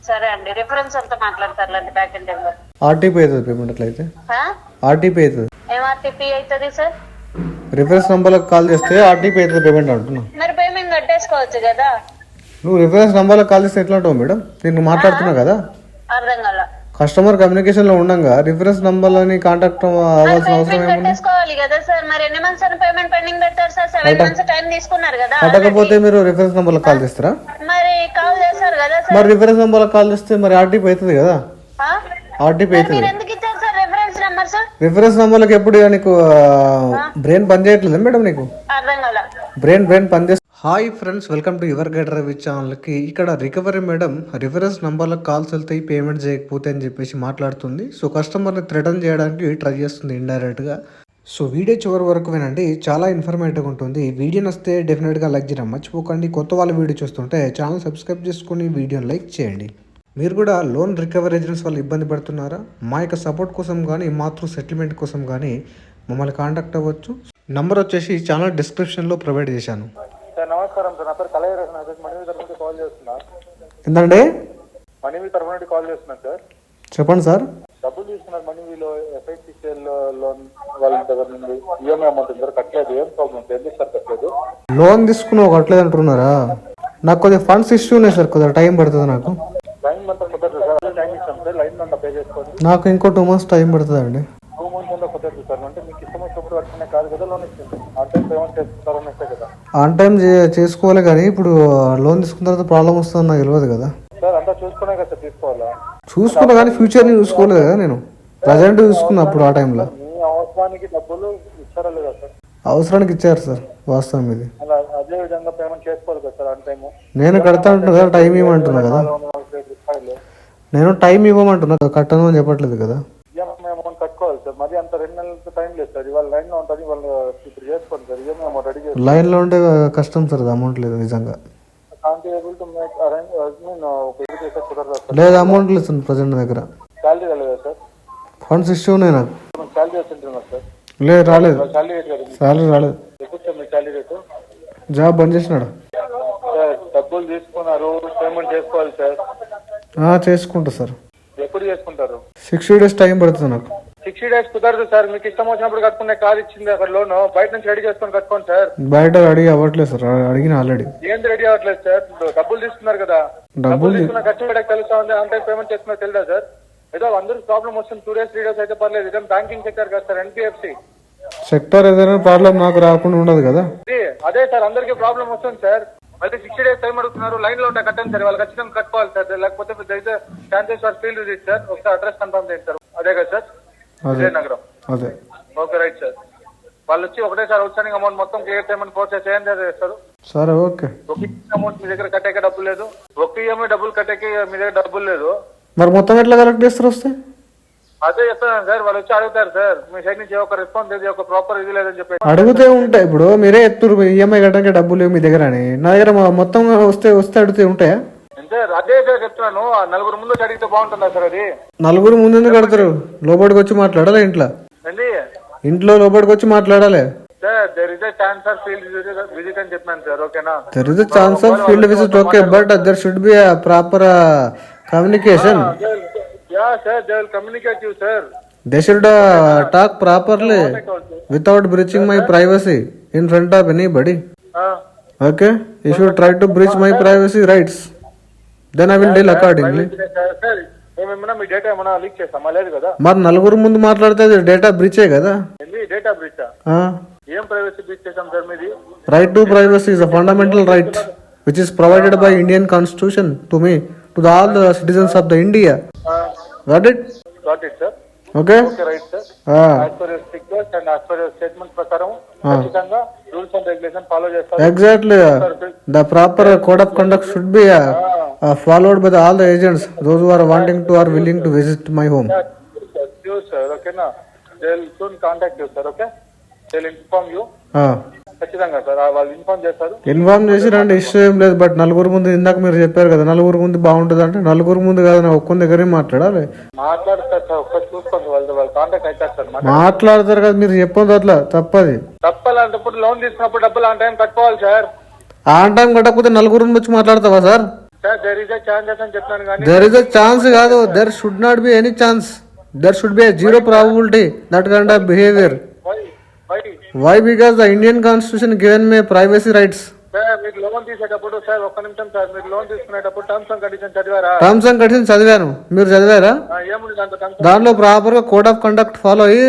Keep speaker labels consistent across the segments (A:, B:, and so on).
A: సరే అండి, రిఫరెన్స్ అంతా మాట్లాడతారులేండి బ్యాక్ ఎండ్ లో.
B: ఆర్టీపీ అవుతుంది పేమెంట్ అట్లయితే. ఆర్టీపీ అవుతుంది.
A: ఏం ఆర్టీపీ అవుతుంది సార్?
B: రిఫరెన్స్ నంబర్లకు కాల్ చేస్తే ఆర్టీపీ అవుతుంది పేమెంట్ అంటున్నా.
A: మరి పేమెంట్ కట్టేసుకోవచ్చు కదా.
B: నువ్వు రిఫరెన్స్ నంబర్లకు కాల్ చేస్తే ఎట్లా ఉంటావు మేడం? నేను మాట్లాడుతున్నా కదా.
A: అర్థం కాల.
B: కస్టమర్ కమ్యూనికేషన్ లో ఉండగా రిఫరెన్స్ నంబర్లని కాంటాక్ట్ అవ్వాల్సిన అవసరం ఏముంది?
A: కట్టేసుకోవాలి కదా సార్. మరి ఎన్ని మంత్స్ అని పేమెంట్ పెండింగ్ పెట్టారు సార్? 7 months టైం తీసుకున్నారు కదా.
B: కట్టకపోతే మీరు రిఫరెన్స్ నంబర్లకు కాల్ చేస్తారా?
A: మరి కాల్ చేశారు కదా సార్.
B: మరి రిఫరెన్స్ నంబర్లకు కాల్ చేస్తే మరి ఆర్టీపీ అవుతుంది కదా. ఆర్టీపీ అవుతుంది.
A: మీరు ఎందుకు ఇచ్చారు sir reference number sir?
B: Reference నంబర్లకు ఎప్పుడు నీకు బ్రెయిన్ పని చేయట్లేదు మేడం? నీకు
A: అర్థం కాల.
B: బ్రెయిన్ పనిచేస్తుంది. Hi friends, welcome to your guide Ravi ఛానల్కి. ఇక్కడ రికవరీ మేడం రిఫరెన్స్ నంబర్లకు కాల్స్ వెళ్తాయి పేమెంట్ చేయకపోతే అని చెప్పేసి మాట్లాడుతుంది. సో కస్టమర్ని థ్రెటన్ చేయడానికి ట్రై చేస్తుంది ఇండైరెక్ట్గా. సో వీడియో చివరి వరకు వినండి, చాలా ఇన్ఫర్మేటివ్గా ఉంటుంది. వీడియో నచ్చితే డెఫినెట్గా లైక్ చేయడం మర్చిపోకండి. కొత్త వాళ్ళ వీడియో చూస్తుంటే ఛానల్ సబ్స్క్రైబ్ చేసుకుని వీడియోని లైక్ చేయండి. మీరు కూడా లోన్ రికవరీ ఏజెంట్స్ వాళ్ళు ఇబ్బంది పడుతున్నారా? మా యొక్క సపోర్ట్ కోసం కానీ మా త్రూ సెటిల్మెంట్ కోసం కానీ మమ్మల్ని కాంటాక్ట్ అవ్వచ్చు. నంబర్ వచ్చేసి ఛానల్ డిస్క్రిప్షన్లో ప్రొవైడ్ చేశాను.
C: సార్ నమస్కారం సార్, నా పేరు కలయ్య మణివి తరఫు నుండి కాల్ చేస్తున్నా.
B: ఏంటండి?
C: మణివి తరఫు నుండి కాల్ చేస్తున్నాను సార్.
B: చెప్పండి సార్.
C: డబ్బులు తీసుకున్నారు మణివిలో ఎఫ్ఐసిసిఎల్ లోన్ వాళ్ళ దగ్గర నుండి. ఈఎంఐ అమౌంట్ సార్ కట్టలేదు. ఏం ప్రాబ్లం సార్? ఎందుకు సార్ కట్టలేదు?
B: లోన్ తీసుకుని కట్టలేదు అంటున్నారా? నాకు కొద్దిగా ఫండ్స్ ఇష్యూ ఉన్నాయి సార్, కొద్దిగా టైం పడుతుంది. నాకు
C: లైన్ అంతా కుదరదు సార్. టైం ఇస్తాం సార్, లైన్ అంతా పే చేసుకోండి.
B: నాకు ఇంకో 2 months టైం పడుతుంది అండి.
C: 2 months అంతా కుదరదు సార్. అంటే మీకు ఇష్టం వచ్చినప్పుడు కట్టుకునే కాదు కదా లోన్ ఇస్తుంది. ఆన్ టైం పేమెంట్ చేసుకుంటారని ఇస్తే కదా.
B: ఆన్ టైం చేసుకోవాలి కానీ ఇప్పుడు లోన్ తీసుకున్న తర్వాత ప్రాబ్లం వస్తుందని నాకు తెలియదు కదా
C: సార్. అంతా చూసుకునే కదా సార్ తీసుకోవాలా?
B: చూసుకున్నా కానీ ఫ్యూచర్ని చూసుకోలేదు కదా. నేను ప్రజెంట్ చూసుకున్నా అప్పుడు ఆ టైంలో.
C: మీ అవసరానికి డబ్బులు ఇచ్చారా లేదా సార్?
B: అవసరానికి ఇచ్చారు సార్, వాస్తవం ఇది.
C: అలా అదే విధంగా పేమెంట్ చేసుకోవాలి కదా సార్ ఆన్ టైము.
B: నేను కడతా అంటున్నా కదా, టైం ఇవ్వమంటున్నా కదా. నేను టైం ఇవ్వమంటున్నా, కట్టను అని చెప్పట్లేదు కదా.
C: ఈఎంఐ అమౌంట్ కట్టుకోవాలి సార్. మరి అంత 2 నెలలతో టైం లేదు సార్. ఇవాళ లైన్ లో ఉంటుంది, వాళ్ళు ఇప్పుడు చేసుకోండి సార్. ఈఎంఐ అమౌంట్ రెడీ చేసి
B: లైన్లో ఉంటే కష్టం సార్, అది అమౌంట్ లేదు నిజంగా.
C: Can't able to make arrange ఒక ఇది చేస్తే కుదరదు సార్.
B: లేదు, అమౌంట్ లేదు సార్ ప్రజెంట్ నా దగ్గర.
C: శాలరీ రాలేదా సార్?
B: ఫండ్స్ ఇష్యూ ఉన్నాయి నాకు.
C: శాలరీ వచ్చింటున్నారు సార్?
B: లేదు, రాలేదు.
C: శాలరీ రేట్ కదా?
B: శాలరీ రాలేదు.
C: ఎప్పుడు సార్ మీ శాలరీ రేటు?
B: జాబ్ బంద్ చేసినాడు
C: సార్. డబ్బులు తీసుకున్నారు, పేమెంట్ చేసుకోవాలి సార్.
B: చేసుకుంటా సార్.
C: ఎప్పుడు చేసుకుంటారు?
B: 60 days టైం పడుతుంది నాకు.
C: 60 days కుదరదు సార్. మీకు ఇష్టం వచ్చినప్పుడు కట్టుకునే కార్ ఇచ్చింది అక్కడ లోన్. బయట నుంచి రెడీ చేసుకొని కట్టుకోండి సార్.
B: బయట రెడీ అవ్వట్లేదు సార్, అడిగిన ఆల్రెడీ.
C: ఏంది రెడీ అవ్వట్లేదు సార్? డబ్బులు తీసుకున్నారు కదా. డబ్బులు తీసుకున్న ఖర్చు పెట్టక తెలుస్తా ఉంది. ఆన్ టైం పేమెంట్ చేస్తున్నా తెలుదా సార్? ఏదో అందరికి ప్రాబ్లం వస్తుంది. 2 days 3 days అయితే పర్లేదు. ఇదే బ్యాంకింగ్ సెక్టర్ కదా సార్, ఎన్బిఎఫ్సి
B: సెక్టర్. ఏదైనా ప్రాబ్లం నాకు రాకుండా ఉండదు కదా.
C: అదే సార్, అందరికి ప్రాబ్లం వస్తుంది సార్. మళ్ళీ 60 days టైం అడుగుతున్నారు. లైన్ లో ఉంటే కట్టండి సార్. వాళ్ళు ఖచ్చితంగా కట్టుకోవాలి సార్. లేకపోతే chances for field visit sir. ఒకసారి అడ్రస్ కన్ఫర్మ్ చేయండి సార్. అదే కదా సార్, విజయనగరం.
B: అదే.
C: Okay right sir. వాళ్ళు వచ్చి ఒకటేసారి అవుట్స్టాండింగ్ అమౌంట్ మొత్తం క్లియర్ పేమెంట్ ప్రాసెస్ చేయండి చేస్తారు.
B: సరే, ఓకే.
C: ఒక అమౌంట్ మీ దగ్గర కట్టేకే డబ్బులు లేదు. ఒక ఈఎంఐ డబ్బులు కట్టేకి మీ దగ్గర డబ్బులు లేదు.
B: మరి మొత్తం ఎట్లా కలెక్ట్ చేస్తారు వస్తే?
C: అదే చెప్తాను సార్. వాళ్ళు వచ్చి అడుగుతారు సార్. మీ సైడ్ నుంచి ఒక రెస్పాన్స్ లేదు, ఒక ప్రాపర్ ఇది లేదని చెప్పి
B: అడుగుతే ఉంటాయి. ఇప్పుడు మీరే ఎత్తురు ఈఎంఐ కట్టడానికి డబ్బులు లేవు మీ దగ్గర అని. నా దగ్గర మొత్తం వస్తే అడిగితే ఉంటాయా?
C: అంటే అదే సార్ చెప్తున్నాను. 4 ముందు అడిగితే బాగుంటుందా సార్? అది
B: 4 ముందు ఎందుకు కడతారు? లోపలికి వచ్చి మాట్లాడాలి. ఇంట్లో లోపలికి వచ్చి మాట్లాడాలి
C: sir. There is a chance for field visit అని చెప్పాను సార్. ఓకేనా?
B: There is a chance of field visit, okay, but there should be a proper communication.
C: Yeah sir, they will communicate you sir.
B: They should talk properly without breaching my privacy in front of anybody. Okay, you should try to breach my privacy rights, then I will deal accordingly.
C: Sir, ఏమేమన్నా మీ data ఏమన్నా leak చేస్తామా? లేదు కదా.
B: మరి 4 ముందు మాట్లాడితే data బ్రీచే కదా.
C: ఏంది డేటా బ్రీచ్? ఏం ప్రైవసీ బ్రీచ్ చేసాం సార్ మీది?
B: Right to privacy is a fundamental right which is provided by Indian Constitution to me, to all the citizens of the India. Got it
C: sir.
B: Okay
C: right sir. As per your request and as per your statement ప్రకారం ఖచ్చితంగా rules and regulation follow చేస్తారు.
B: Exactly. The proper code of conduct should be followed by all the agents, those who are wanting to or willing to visit my home.
C: Sure sir. Okay na, they will soon contact you sir. Okay, they will inform you. ఖచ్చితంగా sir వాళ్ళు inform చేస్తారు.
B: Inform చేసి రండి, issue ఏం లేదు. But 4 ముందు ఇందాక మీరు చెప్పారు కదా 4 ముందు బాగుంటుంది అంటే 4 ముందు కాదు, నా ఒక్క దగ్గరే మాట్లాడాలి.
C: మాట్లాడతారు సార్. ఒకసారి చూసుకోండి. వాళ్ళు కాంటాక్ట్ అవుతారు సార్.
B: మాట్లాడతారు కదా, మీరు చెప్పొద్దు అట్లా. తప్పది.
C: తప్పాలంటప్పుడు లోన్ తీసుకున్నప్పుడు డబ్బులు ఆన్ టైం కట్టుకోవాలి సార్.
B: ఆన్ టైం కట్టకపోతే 4 వచ్చి మాట్లాడతావా sir?
C: Sir there is a chances అని చెప్తాను కానీ
B: దెర్ ఇస్ అ ఛాన్స్ కాదు, there should not be any chance, there should be zero probability that kind of behaviour. Why? Because the Indian constitution given my privacy rights.
C: Sir మీరు loan తీసేటప్పుడు sir ఒక్క నిమిషం sir, మీరు loan తీసుకునేటప్పుడు terms and condition చదివారా?
B: Terms and condition చదివాను, మీరు చదివారా?
C: ఏముంది దాంట్లో terms?
B: దానిలో ప్రాపర్ గా కోడ్ ఆఫ్ కండక్ట్ ఫాలో అయ్యి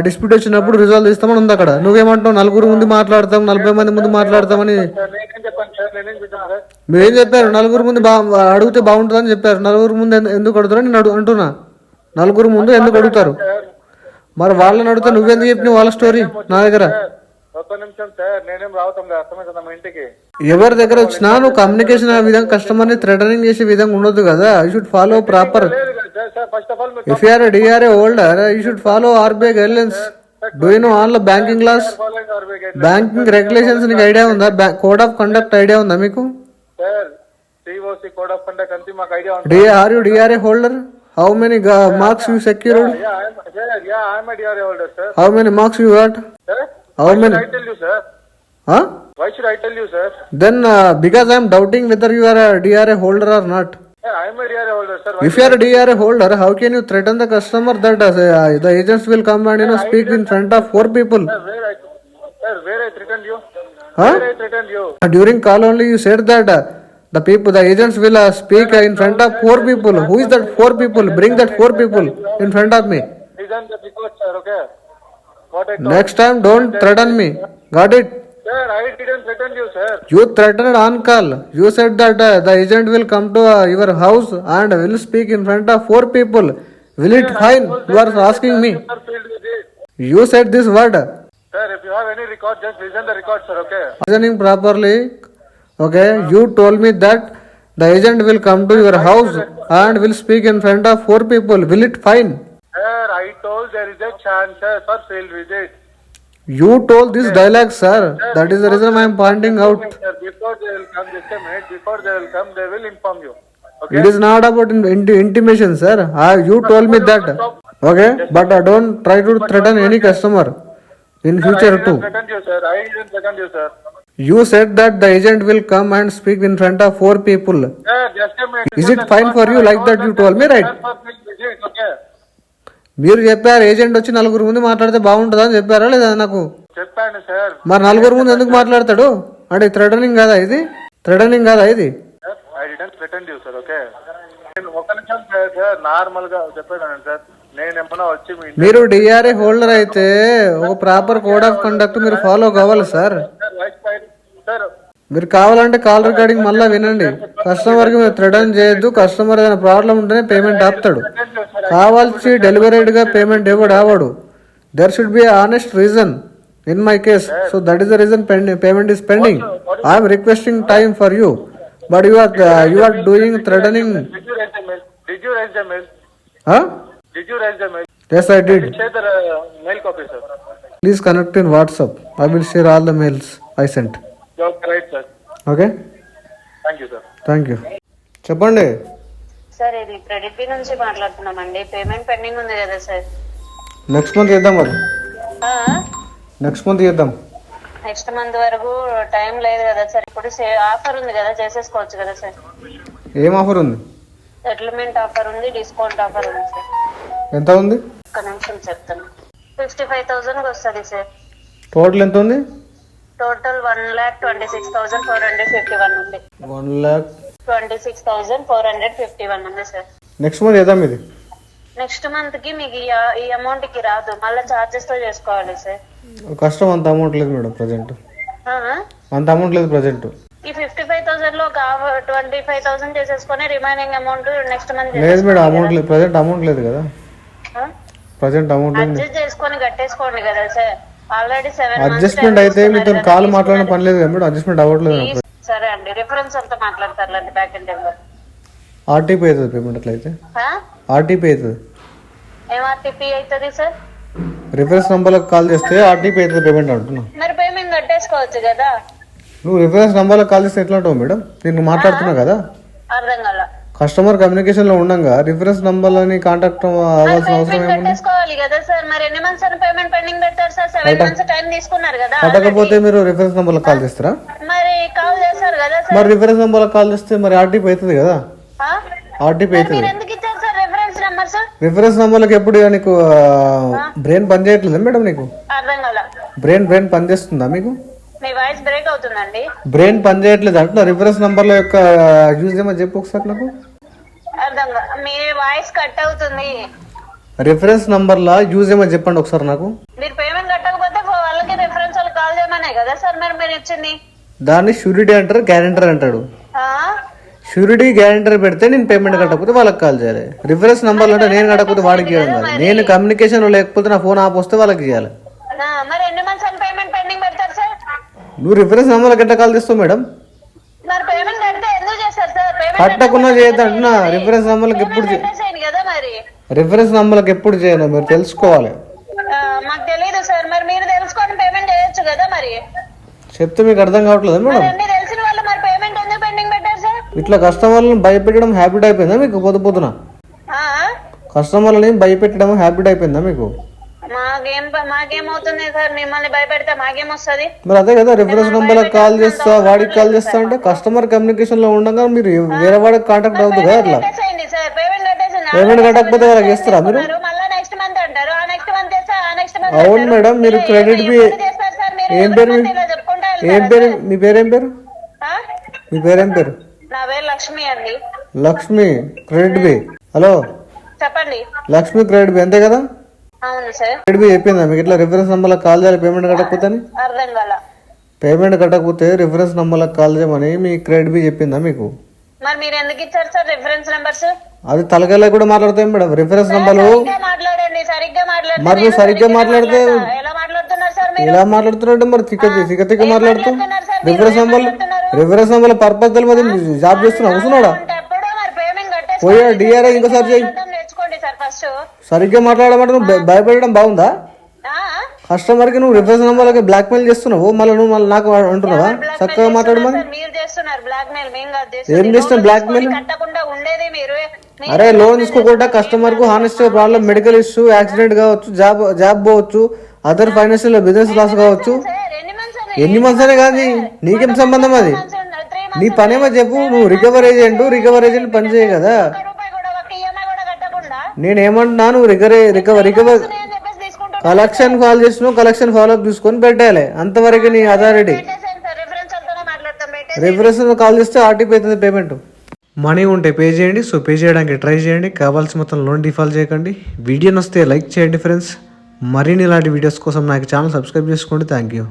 B: డిస్ప్యూట్ వచ్చినప్పుడు రిజాల్వ్ ఇస్తామని ఉంది అక్కడ. నువ్వేమంటావు, నలుగురు ముందు మాట్లాడతాం, 40 మంది ముందు మాట్లాడతామని.
C: సార్ నేనేం చెప్పాను సార్, నేనేం చెప్పాను సార్?
B: మీరేం చెప్పారు? నలుగురు ముందు అడిగితే బాగుంటుందని చెప్పారు. నలుగురు ముందు ఎందుకు అడుగుతారని నేను అంటున్నా. నలుగురు ముందు ఎందుకు అడుగుతారు? మరి వాళ్ళని అడిగితే నువ్వెందుకు చెప్పిన వాళ్ళ స్టోరీ నా దగ్గర?
C: ఒక్క నిమిషం సార్, నేనేం రావటం లేదు, అర్థమవుతుందా మా ఇంటికి?
B: ఎవరి దగ్గర వచ్చినా నువ్వు కమ్యూనికేషన్ ఆ విధంగా కస్టమర్ ని థ్రెటనింగ్ చేసే విధంగా ఉండదు కదా. You should follow proper.
C: లేదు కదా sir. Sir first of all మీరు
B: if you are DRA holder you should follow RBI guidelines. Do you know all banking laws,
C: following our way guidelines.
B: Banking regulations నీకు idea ఉందా? Code of conduct idea ఉందా మీకు?
C: Sir COC code of conduct అంతే మాకు idea ఉంది.
B: Are you DRA holder? How many marks you secured?
C: I'm a DRA holder, sir.
B: How many marks you got?
C: Sir?
B: How
C: Why
B: many?
C: should I tell you, sir? Why should I tell you, sir?
B: Then because I am doubting whether you are a DRA holder or not.
C: Yeah, I'm a DRA holder, sir. Why
B: If you are a DRA holder, how can you threaten the customer that the agents will come and speak in front of 4 people?
C: Sir, where I threatened you?
B: Huh?
C: Where I threatened you?
B: During call only you said that the agents will speak in front of 4 people. Who is that 4 people? Bring that 4 people in front of me.
C: Reason the record, sir, okay? What I told
B: Next time don't threaten me. Got it?
C: Sir, I didn't threaten you, sir.
B: You threatened on call. You said that the agent will come to your house and will speak in front of 4 people. Will it fine? You are asking me.
C: Sir, field with it.
B: You said this word.
C: Sir, if you have any record, just listen the record, sir, okay?
B: Listening properly. Okay. You told me that the agent will come to your house and will speak in front of 4 people. Will it fine?
C: Sir, I told there is a chance, sir, for field visit.
B: You told this dialogue, sir. That is the reason I am pointing out.
C: Sir, before they will come, just a minute, before they will come, they will inform you. Okay?
B: It is not about intimation, sir. You told me that. Okay. But don't try to threaten any customer in future
C: I
B: too.
C: didn't threaten you, sir. I didn't threaten you, sir.
B: You said that the agent will come and speak in front of 4 people.
C: Sir, just a minute.
B: Is it fine for you like that? You told me, right?
C: For field visit, okay?
B: మీరు చెప్పారు agent వచ్చి నలుగురు ముందు మాట్లాడితే బాగుంటుందా అని చెప్పారా లేదా నాకు?
C: చెప్పాను సార్.
B: మరి నలుగురు ముందు ఎందుకు మాట్లాడతాడు? అంటే థ్రెటనింగ్ కాదా ఇది? థ్రెటనింగ్ కాదా ఇది?
C: I didn't threaten you, sir, okay? నేను ఒక నిమిషం సార్, నార్మల్ గా చెప్పేదాన్ని సార్. నేను ఏమన్నా వచ్చి మీ ఇంటికి-
B: మీరు డిఆర్ఏ హోల్డర్ అయితే ఒక ప్రాపర్ కోడ్ ఆఫ్ కండక్ట్ మీరు ఫాలో కావాలి sir.
C: Sir, right side sir.
B: మీరు కావాలంటే కాల్ రికార్డింగ్ మళ్ళీ వినండి. కస్టమర్కి మీరు థ్రెటన్ చేయొద్దు. కస్టమర్ ఏదైనా ప్రాబ్లం ఉంటేనే పేమెంట్ ఆపుతాడు. కావాల్సి డెలివరీడ్గా పేమెంట్ ఎవడు ఆవాడు. There should be honest reason in my case. So that is the reason payment is pending. I'm requesting time for you, but you are doing threatening.
C: Did you raise the mail? Did you raise the mail? Did you raise the mail?
B: Yes, I did.
C: Share the mail copy, sir.
B: Please connect in WhatsApp. I will share all the mails I sent.
C: Okay, right, sir.
B: Okay?
C: Thank you, sir.
B: Thank you. చెప్పండి.
A: Sir ఇది credit B నుంచి మాట్లాడుతున్నామండి. Payment pending ఉంది కదా sir.
B: Next month చేద్దాం మరి. Next month చేద్దాం.
A: Next month వరకు టైం లేదు కదా సార్. ఇప్పుడు ఆఫర్ ఉంది కదా, చేసేసుకోవచ్చు కదా సార్.
B: ఏం ఆఫర్ ఉంది?
A: సెటిల్మెంట్ ఆఫర్ ఉంది, డిస్కౌంట్ ఆఫర్ ఉంది సార్.
B: ఎంత ఉంది?
A: ఒక నిమిషం చెప్తాను. 55,000 వస్తుంది సార్.
B: టోటల్ ఎంత ఉంది?
A: టోటల్ 1,26,451 ఉంది.
B: 1,26,451
A: ఉంది సార్.
B: నెక్స్ట్ మంత్ చేద్దాం ఇది.
A: నెక్స్ట్ మంత్ కి మీకు ఈ అమౌంట్ కి రాదు, మళ్ళీ చార్జెస్ తో చేసుకోవాలి సార్.
B: కష్టం. అంత అమౌంట్ లేదు మేడం ప్రజెంట్. అంత అమౌంట్ లేదు ప్రజెంట్.
A: ఈ 55,000 లో 25,000 చేసేసుకొని రిమైనింగ్ అమౌంట్ నెక్స్ట్ మంత్
B: లేదు మేడం, అమౌంట్ లేదు ప్రజెంట్. అమౌంట్ లేదు కదా ప్రజెంట్. అమౌంట్ ఉంది.
A: అడ్జస్ట్ చేసుకొని కట్టేసుకోండి కదా సార్. ఆల్రెడీ 7 months
B: అడ్జస్ట్మెంట్ అయితే మీతో కాల్ మాట్లాడిన పని లేదు కదా మేడం. అడ్జస్ట్మెంట్ అవ్వట్లేదు.
A: సరే అండి, రిఫరెన్స్ అంతా మాట్లాడతారులేండి బ్యాక్ ఎండ్ నెంబర్.
B: ఆర్టీపీ అవుతుంది పేమెంట్. అట్లయితే ఆర్టీపీ అవుతుంది.
A: ఏం ఆర్టీపీ అవుతుంది సార్?
B: రిఫరెన్స్ నంబర్లకు కాల్ చేస్తే ఆర్టీపీ అవుతుంది పేమెంట్ అంటున్నా.
A: మరి పేమెంట్ కట్టేసుకోవచ్చు కదా.
B: నువ్వు రిఫరెన్స్ నంబర్లకు కాల్ చేస్తే ఎట్లా అంటావు మేడం? నేను మాట్లాడుతున్నా కదా.
A: అర్థం కాల.
B: కస్టమర్ కమ్యూనికేషన్ లో ఉండగా రిఫరెన్స్ నంబర్లని కాంటాక్ట్ అవ్వాల్సిన అవసరం
A: పేమెంట్
B: ఏముంది?
A: కట్టేసుకోవాలి కదా సార్. మరి ఎన్ని మంత్స్ అని పేమెంట్ పెండింగ్ పెట్టారు సార్? 7 మంత్స్ టైం తీసుకున్నారు కదా.
B: కట్టకపోతే మీరు రిఫరెన్స్ నంబర్లకు కాల్ చేస్తారా?
A: మరి కాల్ చేశారు కదా సార్.
B: మరి రిఫరెన్స్ నంబర్లకు కాల్ చేస్తే మరి ఆర్టీపీ అవుతుంది కదా.
A: ఆ?
B: ఆర్టీపీ
A: మరి
B: అవుతుంది.
A: మీరు ఎందుకు ఇచ్చారు sir reference number sir?
B: Reference నంబర్లకు ఎప్పుడు నీకు బ్రెయిన్ పని చేయట్లేదా మేడం? నీకు
A: అర్థం కాల.
B: బ్రెయిన్ పని చేస్తుందా మీకు?
A: మీ వాయిస్ బ్రేక్ అవుతుందండి.
B: బ్రెయిన్ పని చేయట్లేదు అంటున్నా. రిఫరెన్స్ నంబర్ల యొక్క యూజ్ ఏమో చెప్పు ఒకసారి నాకు.
A: అర్థం కాల. మీ వాయిస్ కట్ అవుతుంది.
B: రిఫరెన్స్ నంబర్ల యూజ్ ఏమో చెప్పండి ఒకసారి నాకు.
A: మీరు పేమెంట్ కట్టకపోతే వాళ్ళకి రిఫరెన్స్ వాళ్ళు కాల్ చేయమనే కదా సార్ మీరు ఇచ్చింది.
B: దాన్ని షూరిటీ అంటారు, గ్యారెంటర్ అంటాడు.
A: ఆ?
B: షూరిటీ గ్యారెంటర్ పెడితే నేను పేమెంట్ కట్టకపోతే వాళ్ళకి కాల్ చేయాలి. రిఫరెన్స్ నంబర్లు అంటే నేను కట్టకపోతే వాడికి చేయడం కాదు. నేను కమ్యూనికేషన్ లేకపోతే నా ఫోన్ ఆఫ్ వస్తే వాళ్ళకి చేయాలి.
A: మరి ఎన్ని మంత్స్ అని పేమెంట్ పెండింగ్ పెడతారు సార్?
B: నువ్వు రిఫరెన్స్ నంబర్లకు ఎట్లా కాల్ చేస్తావు మేడం?
A: మరి పేమెంట్ కడితే ఎందుకు చేస్తారు సార్?
B: కట్టకుండా చేయొద్దు అంటున్నా. రిఫరెన్స్ నంబర్లకు ఎప్పుడు
A: కదా మరి.
B: రిఫరెన్స్ నంబర్లకు ఎప్పుడు చేయను మీరు తెలుసుకోవాలి.
A: మాకు తెలియదు సార్. మరి మీరు తెలుసుకొని పేమెంట్ చేయొచ్చు కదా. మరి
B: చెప్తే మీకు అర్థం కావట్లేదు మేడం.
A: అన్ని తెలిసిన వాళ్ళు మరి పేమెంట్ ఎందుకు పెండింగ్ పెట్టారు సార్?
B: ఇట్లా కస్టమర్లను భయపెట్టడం హ్యాబిట్ అయిపోయిందా మీకు? పొద్దున
A: ఆ?
B: కస్టమర్లని భయపెట్టడం హ్యాబిట్ అయిపోయిందా మీకు?
A: మాకేమవుతుంది సార్? మిమ్మల్ని భయపెడితే మాకేమొస్తుంది?
B: మరి అదే కదా, రిఫరెన్స్ నంబర్లకు కాల్ చేస్తా, వాడికి కాల్ చేస్తా అంటే కస్టమర్ కమ్యూనికేషన్ లో ఉండగా మీరు వేరే వాడికి కాంటాక్ట్ అవుతుంది కదా. అట్లా
A: కట్టేసేయండి సార్. పేమెంట్ కట్టేసేయండి.
B: పేమెంట్ కట్టకపోతే వాళ్ళకి చేస్తారా మీరు?
A: మళ్ళీ నెక్స్ట్ మంత్ అంటారు. ఆ నెక్స్ట్ మంత్ చేస్తా, ఆ నెక్స్ట్ మంత్.
B: అవును మేడం. మీరు క్రెడిట్ బి ఏం పేరు? ఏం పేరు మీ పేరు? ఏం పేరు మీ పేరు? ఏం పేరు?
A: నా పేరు లక్ష్మి అండి.
B: Lakshmi credit B. హలో
A: చెప్పండి.
B: లక్ష్మి క్రెడిట్ బి అంతే కదా?
A: అవును సార్.
B: క్రెడిట్ బి చెప్పిందా మీకు ఇట్లా రిఫరెన్స్ నంబర్లకు కాల్ చేయాలి పేమెంట్ కట్టకపోతే అని?
A: అర్థం కాల.
B: పేమెంట్ కట్టకపోతే రిఫరెన్స్ నంబర్లకు కాల్ చేయమని మీ క్రెడిట్ బి చెప్పిందా మీకు?
A: మరి మీరు ఎందుకు ఇచ్చారు సార్ రిఫరెన్స్ నెంబర్స్?
B: అది తలకాయలో కూడా మాట్లాడతాయి మేడం. రిఫరెన్స్ నంబర్లు
A: మాట్లాడండి. సరిగ్గా మాట్లాడండి.
B: మరి నువ్వు సరిగ్గా మాట్లాడితే
A: ఎలా మాట్లాడుతున్నారు సార్ మీరు?
B: ఎలా మాట్లాడుతున్నాడు మరి? తిక్క మాట్లాడుతూ రిఫరెన్స్ నంబర్ పర్పస్ తెలియదు. జాబ్ చేస్తున్నా కూర్చున్నాడా? పోయా డిఆర్ఐ ఇంకోసారి చేయి.
A: నేర్చుకోండి సార్ ఫస్ట్.
B: సరిగ్గా మాట్లాడమంటే నువ్వు భయపడడం బాగుందా? కస్టమర్ కి నువ్వు రిఫరెన్స్ నంబర్ బ్లాక్ మెయిల్ చేస్తున్నావు. మళ్ళీ నువ్వు మళ్ళీ నాకు అంటున్నావా చక్కగా మాట్లాడమని?
A: మీరు చేస్తున్నారు బ్లాక్ మెయిల్. మేము
B: ఏం చేస్తున్నావు బ్లాక్ మెయిల్?
A: కట్టకుండా ఉండేది మీరు.
B: అరే లోన్ తీసుకోకుండా కస్టమర్ కు honest problem, medical issue, accident కావచ్చు, జాబ్ పోవచ్చు, అదర్ ఫైనాన్షియల్ బిజినెస్ లాస్ కావచ్చు. ఎన్ని మంత్స్ అనే కాదు, నీకేం సంబంధం? అది నీ పనేమో చెప్పు. నువ్వు రికవర్ ఏజెంట్ పని చేయ కదా. నేనేమంటున్నా, నువ్వు రికవర్ కలెక్షన్ కాల్ చేసినావు, కలెక్షన్ ఫాలో అప్ చూసుకొని పెట్టాలి. అంతవరకు నీ అథారిటీ. రిఫరెన్స్ కాల్ చేస్తే ఆర్టీపీ అవుతుంది పేమెంట్. మనీ ఉంటే పే చేయండి. సో పే చేయడానికి ట్రై చేయండి. కావాల్సిన మొత్తం లోన్ డిఫాల్ట్ చేయకండి. వీడియో నచ్చితే లైక్ చేయండి ఫ్రెండ్స్. మరిన్ని ఇలాంటి వీడియోస్ కోసం నాకు ఛానల్ సబ్స్క్రైబ్ చేసుకోండి. Thank you.